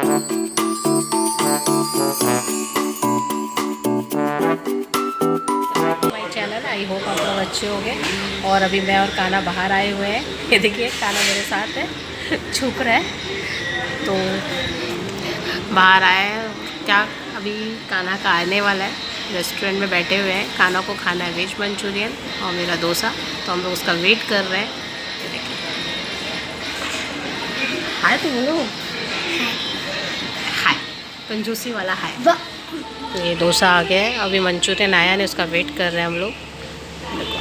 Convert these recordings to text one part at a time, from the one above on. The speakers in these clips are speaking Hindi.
माय चैनल, आई होप आप लोग अच्छे होंगे। और अभी मैं और काना बाहर आए हुए हैं। ये देखिए काना मेरे साथ है, छुप रहा है। तो बाहर आए हैं क्या, अभी काना का आने वाला है। रेस्टोरेंट में बैठे हुए हैं, काना को खाना है वेज मंचूरियन और मेरा डोसा, तो हम लोग उसका वेट कर रहे हैं। ये देखिए, हाय तो बोलो, हाय, कंजूसी वाला हाय। तो ये डोसा आ गया है, अभी मंचूरियन आया नहीं, उसका वेट कर रहे हैं हम लोग। देखो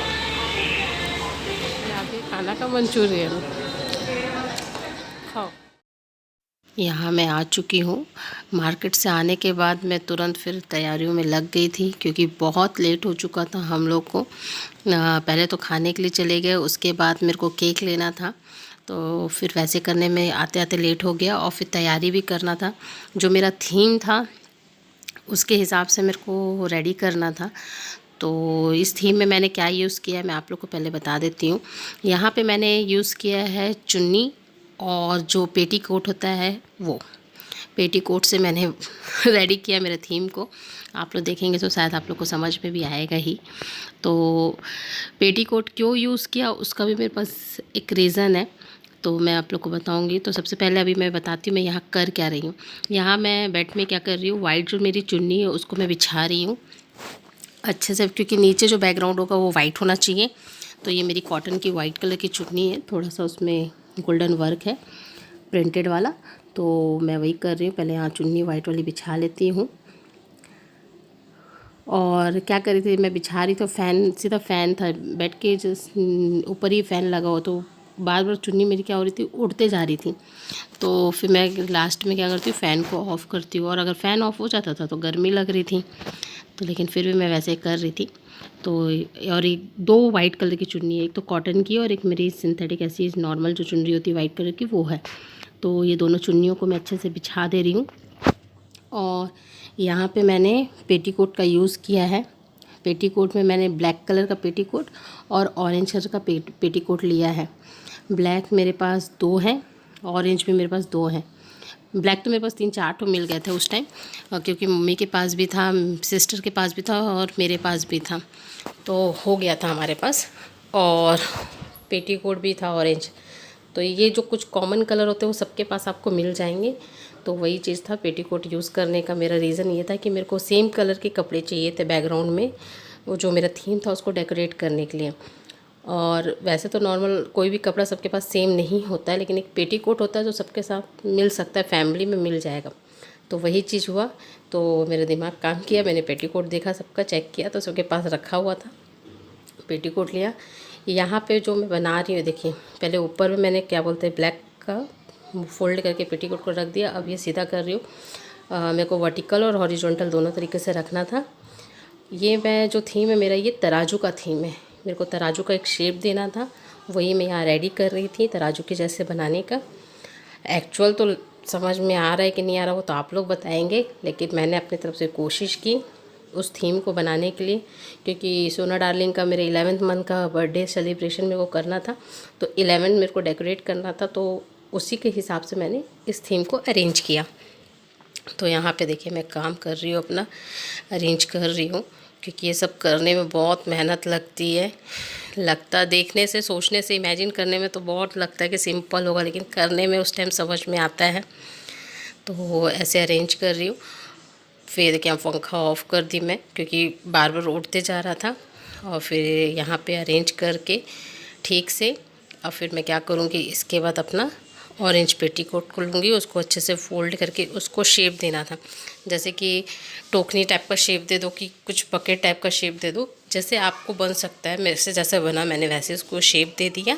अभी खाना का मंचूरियन खाओ। यहाँ मैं आ चुकी हूँ। मार्केट से आने के बाद मैं तुरंत फिर तैयारियों में लग गई थी, क्योंकि बहुत लेट हो चुका था हम लोग को। पहले तो खाने के लिए चले गए, उसके बाद मेरे को केक लेना था, तो फिर वैसे करने में आते आते लेट हो गया। और फिर तैयारी भी करना था, जो मेरा थीम था उसके हिसाब से मेरे को रेडी करना था। तो इस थीम में मैंने क्या यूज़ किया है मैं आप लोग को पहले बता देती हूँ। यहाँ पे मैंने यूज़ किया है चुन्नी, और जो पेटीकोट होता है वो पेटीकोट से मैंने रेडी किया मेरे थीम को। आप लोग देखेंगे तो शायद आप लोग को समझ में भी आएगा ही। तो पेटीकोट क्यों यूज़ किया उसका भी मेरे पास एक रीज़न है, तो मैं आप लोग को बताऊंगी। तो सबसे पहले अभी मैं बताती हूँ मैं यहाँ कर क्या रही हूँ। यहाँ मैं बेड में क्या कर रही हूँ, वाइट जो मेरी चुन्नी है उसको मैं बिछा रही हूँ अच्छे से, क्योंकि नीचे जो बैकग्राउंड होगा वो वाइट होना चाहिए। तो ये मेरी कॉटन की वाइट कलर की चुन्नी है, थोड़ा सा उसमें गोल्डन वर्क है प्रिंटेड वाला, तो मैं वही कर रही हूँ। पहले यहाँ चुन्नी वाइट वाली बिछा लेती हूँ। और क्या कर रही थी मैं, बिछा रही तो फ़ैन, सीधा फ़ैन था बेड के ऊपर ही फ़ैन लगा हो, तो बार बार चुन्नी मेरी क्या हो रही थी, उड़ते जा रही थी। तो फिर मैं लास्ट में क्या करती हूँ, फ़ैन को ऑफ़ करती हूँ। और अगर फ़ैन ऑफ़ हो जाता था तो गर्मी लग रही थी, तो लेकिन फिर भी मैं वैसे ही कर रही थी। तो और एक दो वाइट कलर की चुन्नी है, एक तो कॉटन की और एक मेरी सिंथेटिक ऐसी नॉर्मल जो चुन्नी होती है वाइट कलर की वो है। तो ये दोनों चुन्नियों को मैं अच्छे से बिछा दे रही हूँ। और यहाँ पे मैंने पेटीकोट का यूज़ किया है। पेटीकोट में मैंने ब्लैक कलर का पेटीकोट और ऑरेंज कलर का पेटीकोट लिया है। ब्लैक मेरे पास 2 हैं, ऑरेंज भी मेरे पास 2 हैं। ब्लैक तो मेरे पास 3-4 तो मिल गए थे उस टाइम, क्योंकि मम्मी के पास भी था, सिस्टर के पास भी था और मेरे पास भी था, तो हो गया था हमारे पास। और पेटीकोट भी था ऑरेंज। तो ये जो कुछ कॉमन कलर होते हैं वो सबके पास आपको मिल जाएंगे। तो वही चीज़ था, पेटीकोट यूज़ करने का मेरा रीज़न ये था कि मेरे को सेम कलर के कपड़े चाहिए थे बैकग्राउंड में, वो जो मेरा थीम था उसको डेकोरेट करने के लिए। और वैसे तो नॉर्मल कोई भी कपड़ा सबके पास सेम नहीं होता है, लेकिन एक पेटीकोट होता है जो सबके साथ मिल सकता है, फैमिली में मिल जाएगा। तो वही चीज़ हुआ, तो मेरा दिमाग काम किया, मैंने पेटीकोट देखा, सबका चेक किया, तो सबके पास रखा हुआ था, पेटीकोट लिया। यहाँ पे जो मैं बना रही हूँ देखिए, पहले ऊपर में मैंने क्या बोलते हैं ब्लैक का फोल्ड करके पेटीकोट को रख दिया। अब ये सीधा कर रही हूँ। मेरे को वर्टिकल और हॉरिजॉन्टल दोनों तरीके से रखना था। ये मैं जो थीम है मेरा, ये तराजू का थीम है, मेरे को तराजू का एक शेप देना था, वही मैं यहाँ रेडी कर रही थी तराजू के जैसे बनाने का। एक्चुअल तो समझ में आ रहा है कि नहीं आ रहा वो तो आप लोग बताएंगे, लेकिन मैंने अपनी तरफ से कोशिश की उस थीम को बनाने के लिए, क्योंकि सोना डार्लिंग का मेरे 11th मंथ का बर्थडे सेलिब्रेशन मेरे को करना था, तो 11 मेरे को डेकोरेट करना था, तो उसी के हिसाब से मैंने इस थीम को अरेंज किया। तो यहाँ पे देखिए मैं काम कर रही हूँ, अपना अरेंज कर रही हूँ, क्योंकि ये सब करने में बहुत मेहनत लगती है। लगता देखने से, सोचने से, इमेजिन करने में तो बहुत लगता है कि सिंपल होगा, लेकिन करने में उस टाइम समझ में आता है। तो ऐसे अरेंज कर रही हूँ। फिर क्या पंखा ऑफ़ कर दी मैं, क्योंकि बार बार उड़ते जा रहा था। और फिर यहाँ पे अरेंज करके ठीक से, और फिर मैं क्या करूँगी, इसके बाद अपना ऑरेंज पेटीकोट को लूँगी, उसको अच्छे से फोल्ड करके उसको शेप देना था, जैसे कि टोकनी टाइप का शेप दे दो, कि कुछ बकेट टाइप का शेप दे दो, जैसे आपको बन सकता है। मेरे से जैसे बना मैंने वैसे उसको शेप दे दिया,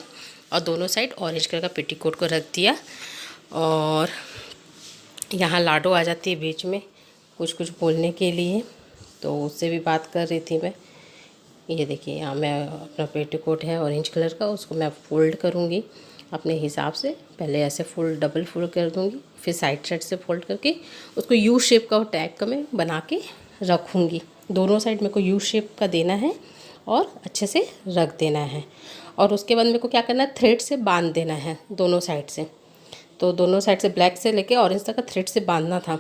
और दोनों साइड ऑरेंज कलर का पेटीकोट को रख दिया। और यहाँ लाडो आ जाती है बीच में कुछ कुछ बोलने के लिए, तो उससे भी बात कर रही थी मैं। ये देखिए यहाँ मैं अपना पेटीकोट है ऑरेंज कलर का, उसको मैं फोल्ड करूँगी अपने हिसाब से। पहले ऐसे फोल्ड, डबल फोल्ड कर दूँगी, फिर साइड से फोल्ड करके उसको यू शेप का टाइप का मैं बना के रखूँगी। दोनों साइड मेरे को यू शेप का देना है और अच्छे से रख देना है। और उसके बाद मेरे को क्या करना है, थ्रेड से बांध देना है दोनों साइड से। तो दोनों साइड से ब्लैक से लेके ऑरेंज तक का थ्रेड से बांधना था।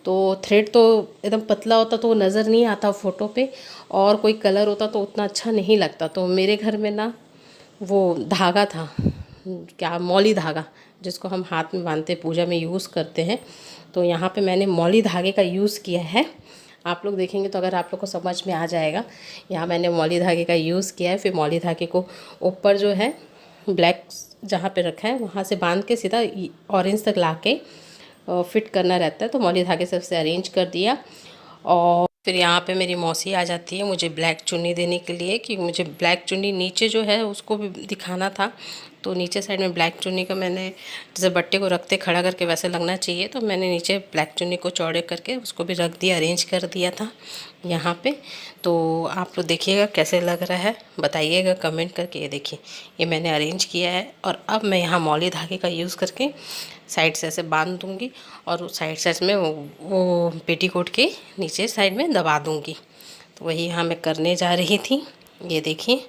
तो थ्रेड तो एकदम पतला होता तो वो नज़र नहीं आता फ़ोटो पे, और कोई कलर होता तो उतना अच्छा नहीं लगता। तो मेरे घर में ना वो धागा था, क्या मौली धागा, जिसको हम हाथ में बांधते पूजा में यूज़ करते हैं। तो यहाँ पे मैंने मौली धागे का यूज़ किया है। आप लोग देखेंगे तो अगर आप लोग को समझ में आ जाएगा। यहाँ मैंने मौली धागे का यूज़ किया है। फिर मौली धागे को ऊपर जो है ब्लैक जहाँ पे रखा है वहाँ से बांध के सीधा ऑरेंज तक ला के फिट करना रहता है। तो मौली धागे से उसे अरेंज कर दिया। और फिर यहाँ पे मेरी मौसी आ जाती है मुझे ब्लैक चुन्नी देने के लिए, क्योंकि मुझे ब्लैक चुन्नी नीचे जो है उसको भी दिखाना था। तो नीचे साइड में ब्लैक चुन्नी का मैंने जैसे बट्टे को रखते खड़ा करके वैसे लगना चाहिए, तो मैंने नीचे ब्लैक चुन्नी को चौड़े करके उसको भी रख दिया, अरेंज कर दिया था यहाँ पे। तो आप लोग देखिएगा कैसे लग रहा है, बताइएगा कमेंट करके। ये देखिए ये मैंने अरेंज किया है। और अब मैं यहाँ मौली धागे का यूज़ करके साइड से ऐसे बांध दूँगी और साइड साइड में वो पेटीकोट के नीचे साइड में दबा दूँगी। तो वही यहाँ मैं करने जा रही थी। ये देखिए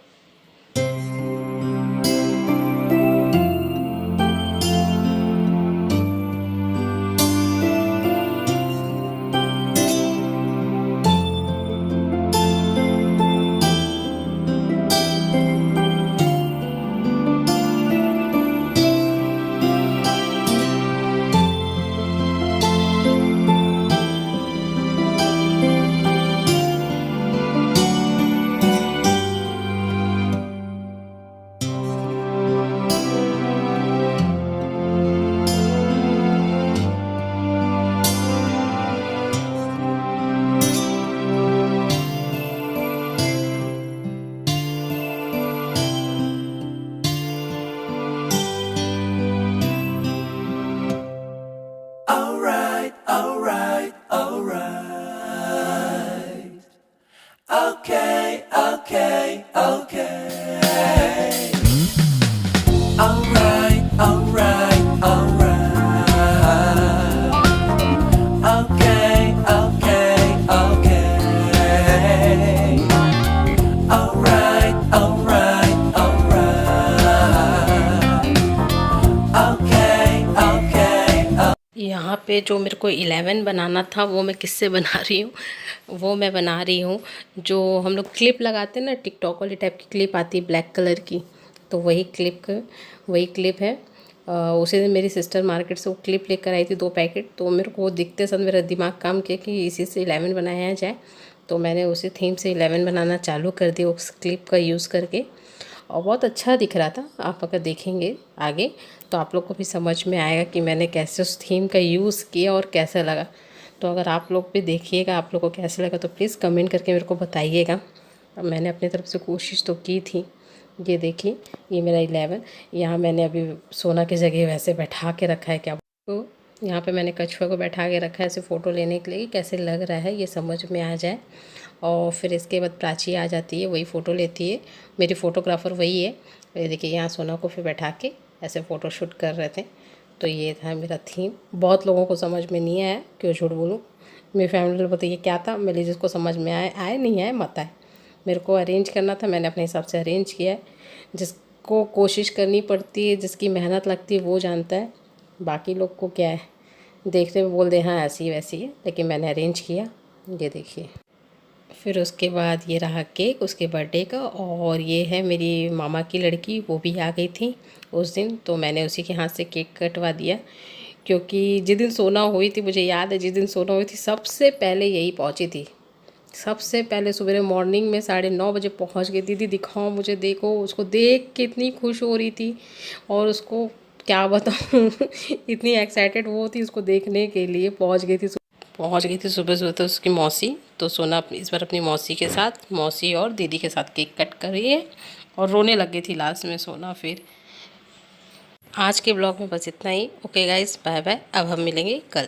यहाँ पे जो मेरे को 11 बनाना था वो मैं किससे बना रही हूँ, वो मैं बना रही हूँ जो हम लोग क्लिप लगाते हैं ना, टिकटॉक वाली टाइप की क्लिप आती है ब्लैक कलर की। तो वही क्लिप है। उसी दिन मेरी सिस्टर मार्केट से वो क्लिप लेकर आई थी 2 पैकेट। तो मेरे को दिखते समय मेरा दिमाग काम किया कि इसी से 11 बनाया जाए। तो मैंने उसी थीम से 11 बनाना चालू कर दिया उस क्लिप का यूज़ करके, और बहुत अच्छा दिख रहा था। आप अगर देखेंगे आगे तो आप लोग को भी समझ में आएगा कि मैंने कैसे उस थीम का यूज़ किया और कैसा लगा। तो अगर आप लोग भी देखिएगा, आप लोग को कैसा लगा तो प्लीज़ कमेंट करके मेरे को बताइएगा। अब मैंने अपनी तरफ से कोशिश तो की थी। ये देखिए ये मेरा 11 यहाँ मैंने अभी सोना की जगह वैसे बैठा के रखा है। क्या तो यहाँ पे मैंने कछुआ को बैठा के रखा है ऐसे फ़ोटो लेने के लिए, कैसे लग रहा है ये समझ में आ जाए। और फिर इसके बाद प्राची आ जाती है, वही फ़ोटो लेती है। मेरी फ़ोटोग्राफ़र वही है। ये देखिए यहाँ सोना को फिर बैठा के ऐसे फ़ोटो शूट कर रहे थे। तो ये था मेरा थीम। बहुत लोगों को समझ में नहीं आया, क्यों झूठ बोलूँ। मेरी फैमिली बताइए क्या था, मेरे जिसको समझ में आए नहीं आए मत आए। मेरे को अरेंज करना था, मैंने अपने हिसाब से अरेंज किया है। जिसको कोशिश करनी पड़ती है, जिसकी मेहनत लगती है वो जानता है। बाकी लोग को क्या है, देखने में बोल दे हाँ ऐसी वैसी है, लेकिन मैंने अरेंज किया। ये देखिए फिर उसके बाद ये रहा केक उसके बर्थडे का। और ये है मेरी मामा की लड़की, वो भी आ गई थी उस दिन। तो मैंने उसी के हाथ से केक कटवा दिया, क्योंकि जिस दिन सोना हुई थी, मुझे याद है जिस दिन सोना हुई थी सबसे पहले यही पहुंची थी। सबसे पहले सुबह मॉर्निंग में 9:30 बजे पहुंच गई। दीदी दिखाओ मुझे, देखो। उसको देख के इतनी खुश हो रही थी, और उसको क्या बताऊँ इतनी एक्साइटेड वो थी उसको देखने के लिए। पहुंच गई थी सुबह सुबह तो उसकी मौसी। तो सोना इस बार अपनी मौसी के साथ, मौसी और दीदी के साथ केक कट कर रही है, और रोने लग गई थी लास्ट में सोना। फिर आज के ब्लॉग में बस इतना ही। Okay guys, bye bye. अब हम मिलेंगे कल।